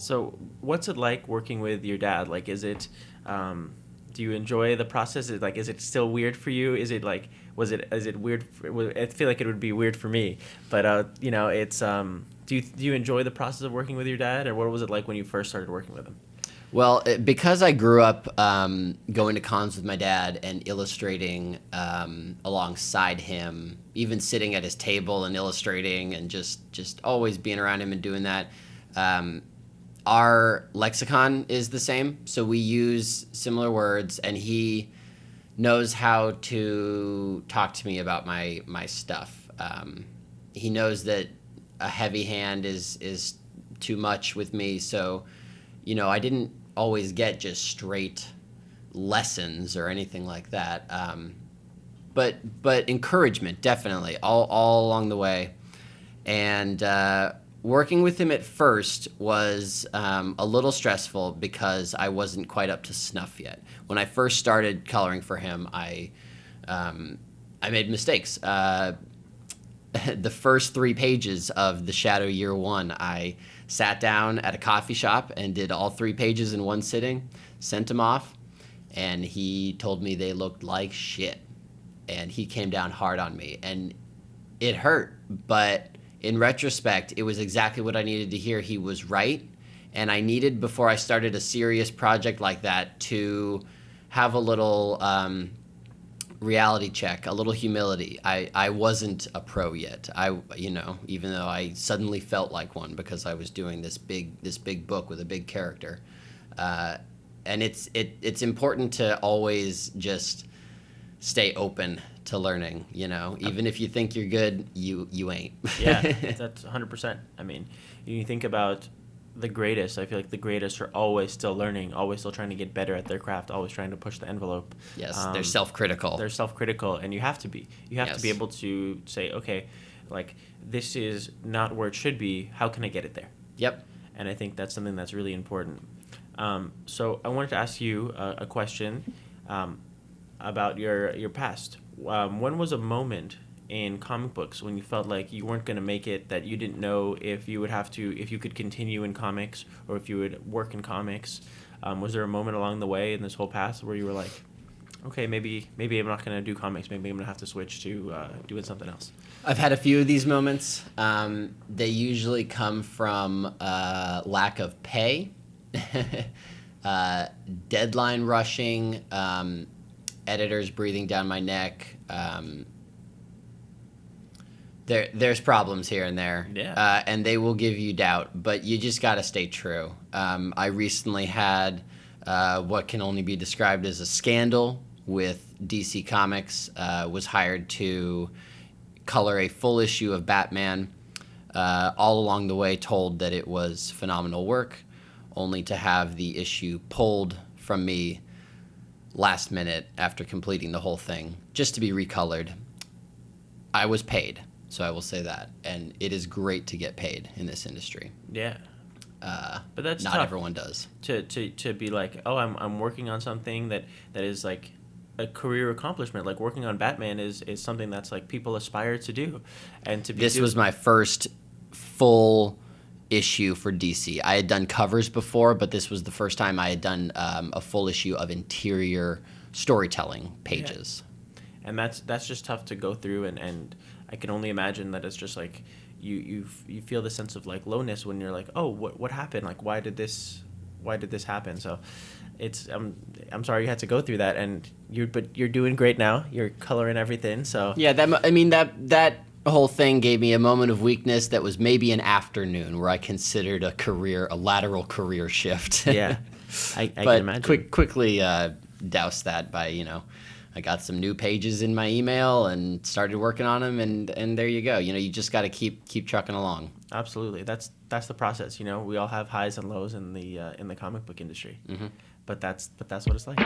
So, what's it like working with your dad? Like, do you enjoy the process? Is it still weird for you? Is it like, is it weird? I feel like it would be weird for me, but do you enjoy the process of working with your dad, or what was it like when you first started working with him? Well, because I grew up going to cons with my dad and illustrating alongside him, even sitting at his table and illustrating, and just always being around him and doing that. Our lexicon is the same, so we use similar words, and he knows how to talk to me about my stuff. He knows that a heavy hand is too much with me, so I didn't always get just straight lessons or anything like that. But encouragement, definitely, all along the way. And working with him at first was a little stressful because I wasn't quite up to snuff yet. When I first started coloring for him, I made mistakes. The first 3 pages of The Shadow Year One, I sat down at a coffee shop and did all 3 pages in one sitting, sent them off, and he told me they looked like shit. And he came down hard on me, and it hurt, but in retrospect, it was exactly what I needed to hear. He was right, and I needed, before I started a serious project like that, to have a little reality check, a little humility. I wasn't a pro yet. Even though I suddenly felt like one because I was doing this big book with a big character, and it's important to always just stay open to learning. Even if you think you're good, you ain't. Yeah, that's 100%. I mean, you think about the greatest. I feel like the greatest are always still learning, always still trying to get better at their craft, always trying to push the envelope. Yes, they're self-critical. They're self-critical, and you have to be. You have Yes. to be able to say, okay, like, this is not where it should be. How can I get it there? Yep. And I think that's something that's really important. So I wanted to ask you a question about your past. When was a moment in comic books when you felt like you weren't going to make it, that you didn't know if you could continue in comics or if you would work in comics? Was there a moment along the way in this whole past where you were like, okay, maybe I'm not going to do comics, maybe I'm going to have to switch to doing something else? I've had a few of these moments. They usually come from lack of pay, deadline rushing, editors breathing down my neck. There's problems here and there, Yeah. and they will give you doubt, but you just got to stay true. I recently had what can only be described as a scandal with DC Comics. Was hired to color a full issue of Batman. All along the way told that it was phenomenal work, only to have the issue pulled from me last minute after completing the whole thing, just to be recolored. I was paid, so I will say that, and it is great to get paid in this industry. Yeah. But that's not tough. Everyone does. To be like, oh, I'm working on something that is like a career accomplishment. Like working on Batman is something that's like people aspire to do, and to be. This was my first full issue for DC. I had done covers before, but this was the first time I had done a full issue of interior storytelling pages. Yeah. And that's just tough to go through, and I can only imagine that it's just like you feel the sense of like lowness when you're like, oh, what happened? Like, why did this happen? So it's I'm sorry you had to go through that, but you're doing great now. You're coloring everything. So yeah, that whole thing gave me a moment of weakness that was maybe an afternoon where I considered a lateral career shift. Yeah, I can imagine. Quickly doused that by, I got some new pages in my email and started working on them, and there you go. You just got to keep trucking along. Absolutely, that's the process. We all have highs and lows in the comic book industry, but that's what it's like.